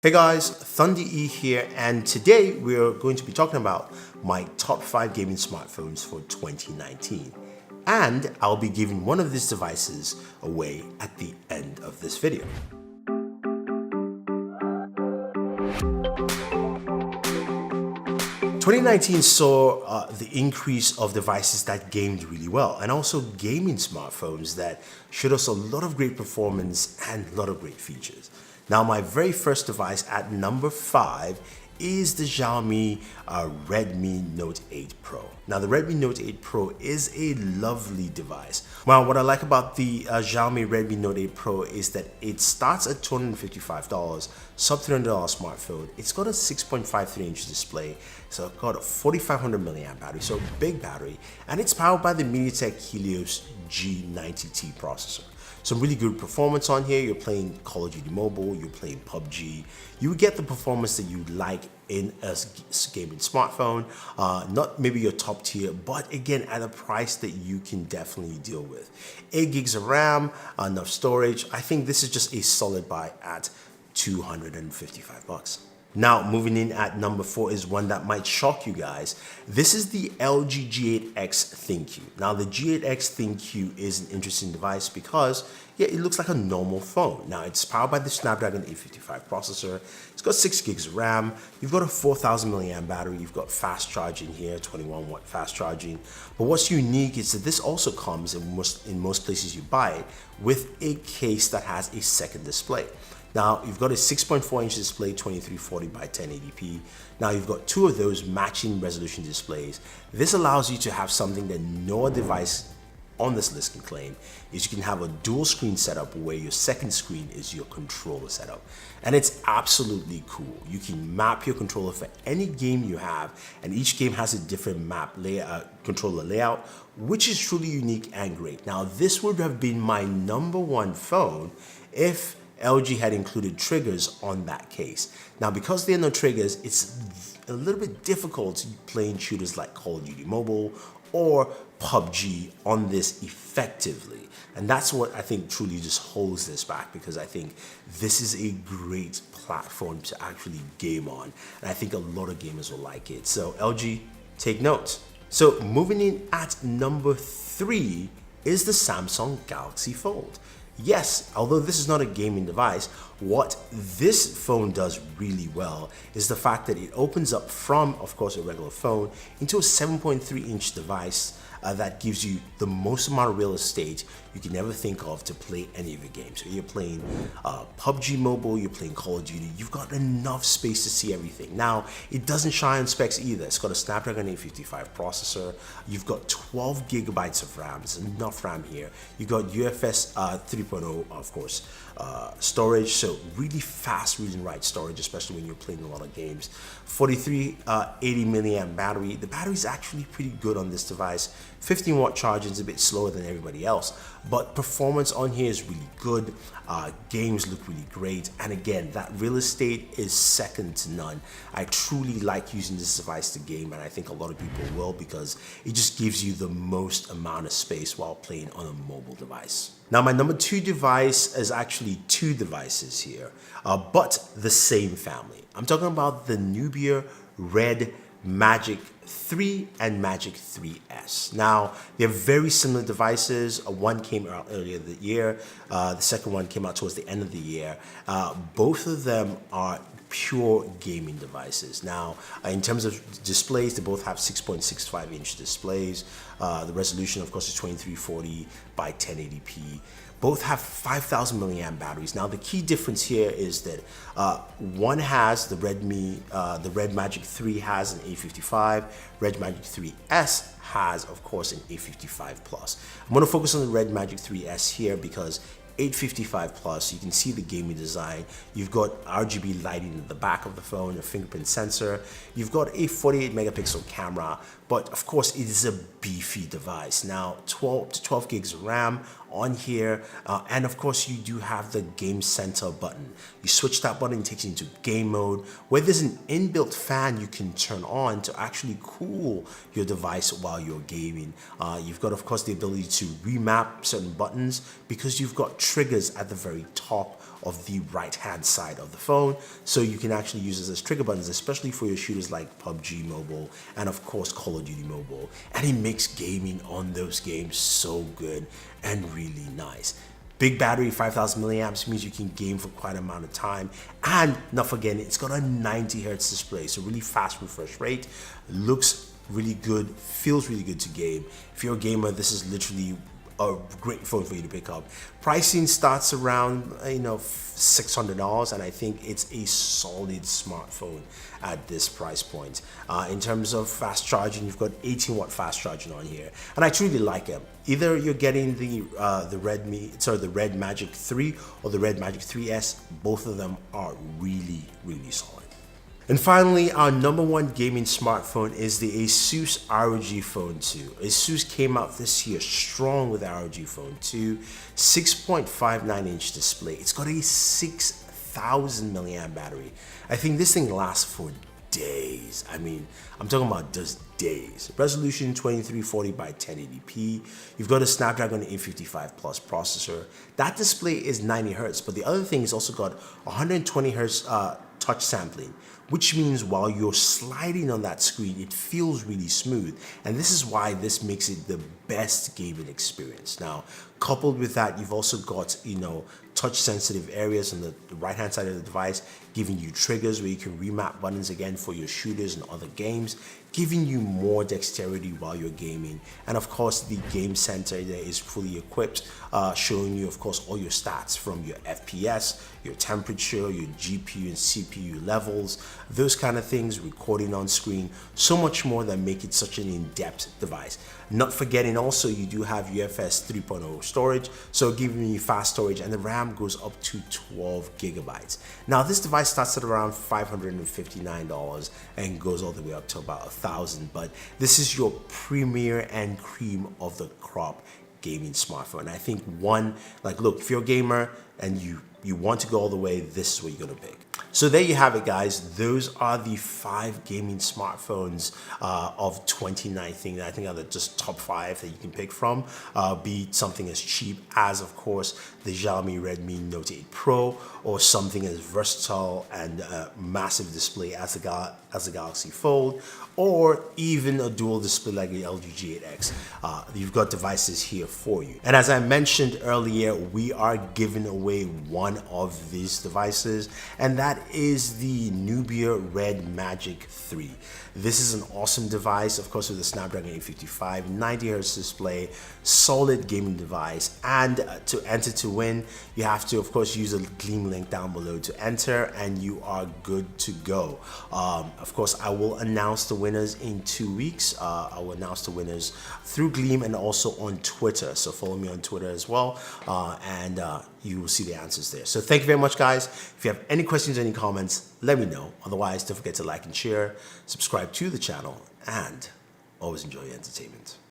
Hey guys, Thunder E here, and today we're going to be talking about my top 5 gaming smartphones for 2019. And I'll be giving one of these devices away at the end of this video. Twenty 2019 saw the increase of devices that gamed really well, and also gaming smartphones that showed us a lot of great performance and a lot of great features. Now, my very first device at number 5 is the Xiaomi Redmi Note 8 Pro. Now, the Redmi Note 8 Pro is a lovely device. Well, what I like about the Xiaomi Redmi Note 8 Pro is that it starts at $255, sub $300 smartphone. It's got a 6.53-inch display, so it's got a 4,500 milliamp battery, so big battery, and it's powered by the MediaTek Helios G90T processor. Some really good performance on here. You're playing Call of Duty Mobile, you're playing PUBG. You get the performance that you like in a gaming smartphone. Not maybe your top tier, but again, at a price that you can definitely deal with. 8 gigs of RAM, enough storage. I think this is just a solid buy at $255. Now, moving in at number 4 is one that might shock you guys. This is the LG G8X ThinQ. Now, the G8X ThinQ is an interesting device because, yeah, it looks like a normal phone. Now, it's powered by the Snapdragon 855 processor. It's got 6 gigs of RAM. You've got a 4,000 milliamp battery. You've got fast charging here, 21 watt fast charging. But what's unique is that this also comes in most places you buy it with a case that has a second display. Now, you've got a 6.4-inch display, 2340 by 1080p. Now, you've got 2 of those matching resolution displays. This allows you to have something that no device on this list can claim, is you can have a dual screen setup where your second screen is your controller setup. And it's absolutely cool. You can map your controller for any game you have, and each game has a different controller layout, which is truly unique and great. Now, this would have been my number 1 phone if LG had included triggers on that case. Now, because there are no triggers, it's a little bit difficult playing shooters like Call of Duty Mobile or PUBG on this effectively. And that's what I think truly just holds this back, because I think this is a great platform to actually game on. And I think a lot of gamers will like it. So LG, take note. So moving in at number 3 is the Samsung Galaxy Fold. Yes, although this is not a gaming device, what this phone does really well is the fact that it opens up from, of course, a regular phone into a 7.3-inch device that gives you the most amount of real estate you can ever think of to play any of your games. So you're playing PUBG Mobile, you're playing Call of Duty, you've got enough space to see everything. Now, it doesn't shy on specs either. It's got a Snapdragon 855 processor. You've got 12 gigabytes of RAM. There's enough RAM here. You've got UFS 3.0, of course, storage. So really fast read and write storage, especially when you're playing a lot of games. 4380 milliamp battery. The battery is actually pretty good on this device. 15 watt charging is a bit slower than everybody else, but performance on here is really good. Games look really great, and again, that real estate is second to none. I truly like using this device to game, and I think a lot of people will, because it just gives you the most amount of space while playing on a mobile device. Now, my number 2 device is actually 2 devices here, but the same family. I'm talking about the Nubia Red Magic 3 and Magic 3S. Now, they're very similar devices. One came out earlier this year. The second one came out towards the end of the year. Both of them are pure gaming devices. Now, in terms of displays, they both have 6.65-inch displays. The resolution, of course, is 2340 by 1080p. Both have 5,000 milliamp batteries. Now, the key difference here is that one has the Red Magic 3 has an 855. Red Magic 3S has, of course, an 855 Plus. I'm going to focus on the Red Magic 3S here because 855 Plus, you can see the gaming design. You've got RGB lighting in the back of the phone, a fingerprint sensor. You've got a 48 megapixel camera, but of course it is a beefy device. Now, 12 gigs of RAM on here, and of course you do have the Game Center button. You switch that button, it takes you into game mode, where there's an inbuilt fan you can turn on to actually cool your device while you're gaming. You've got, of course, the ability to remap certain buttons because you've got triggers at the very top of the right hand side of the phone, so you can actually use this as trigger buttons, especially for your shooters like PUBG Mobile and of course Call of Duty Mobile. And it makes gaming on those games so good and really nice. Big battery, 5,000 milliamps, means you can game for quite an amount of time. And not forgetting, it's got a 90 hertz display, so really fast refresh rate, looks really good, feels really good to game. If you're a gamer, this is literally a great phone for you to pick up. Pricing starts around $600, and I think it's a solid smartphone at this price point. In terms of fast charging, you've got 18-watt fast charging on here, and I truly like it. Either you're getting the Red Magic 3 or the Red Magic 3S. Both of them are really solid. And finally, our number one gaming smartphone is the Asus ROG Phone 2. Asus came out this year strong with ROG Phone 2, 6.59 inch display. It's got a 6,000 milliamp battery. I think this thing lasts for days. I mean, I'm talking about just days. Resolution 2340 by 1080p. You've got a Snapdragon 855 Plus processor. That display is 90 hertz, but the other thing is also got 120 hertz touch sampling, which means while you're sliding on that screen, it feels really smooth. And this is why this makes it the best gaming experience. Now, coupled with that, you've also got, touch sensitive areas on the right hand side of the device, giving you triggers where you can remap buttons again for your shooters and other games, giving you more dexterity while you're gaming. And of course, the game center there is fully equipped, showing you, of course, all your stats from your FPS, your temperature, your GPU and CPU levels, those kind of things, recording on screen, so much more that make it such an in-depth device. Not forgetting also, you do have UFS 3.0 storage, so giving you fast storage, and the RAM goes up to 12 gigabytes. Now, this device starts at around $559 and goes all the way up to about $1,000, but this is your premier and cream of the crop gaming smartphone. I think look, if you're a gamer and you want to go all the way, this is what you're gonna pick. So there you have it, guys. Those are the 5 gaming smartphones of 2019 that I think are the just top 5 that you can pick from. Be something as cheap as, of course, the Xiaomi Redmi Note 8 Pro, or something as versatile and massive display as the Galaxy Fold, or even a dual display like the LG G8X. You've got devices here for you. And as I mentioned earlier, we are giving away one of these devices, and that is the Nubia Red Magic 3. This is an awesome device, of course, with the Snapdragon 855, 90 Hz display, solid gaming device. And to enter to win, you have to, of course, use a Gleam link down below to enter, and you are good to go. Of course, I will announce the winners in 2 weeks. I will announce the winners through Gleam and also on Twitter. So follow me on Twitter as well, and you will see the answers there. So thank you very much, guys. If you have any questions or any comments, let me know. Otherwise, don't forget to like and share, subscribe to the channel, and always enjoy your entertainment.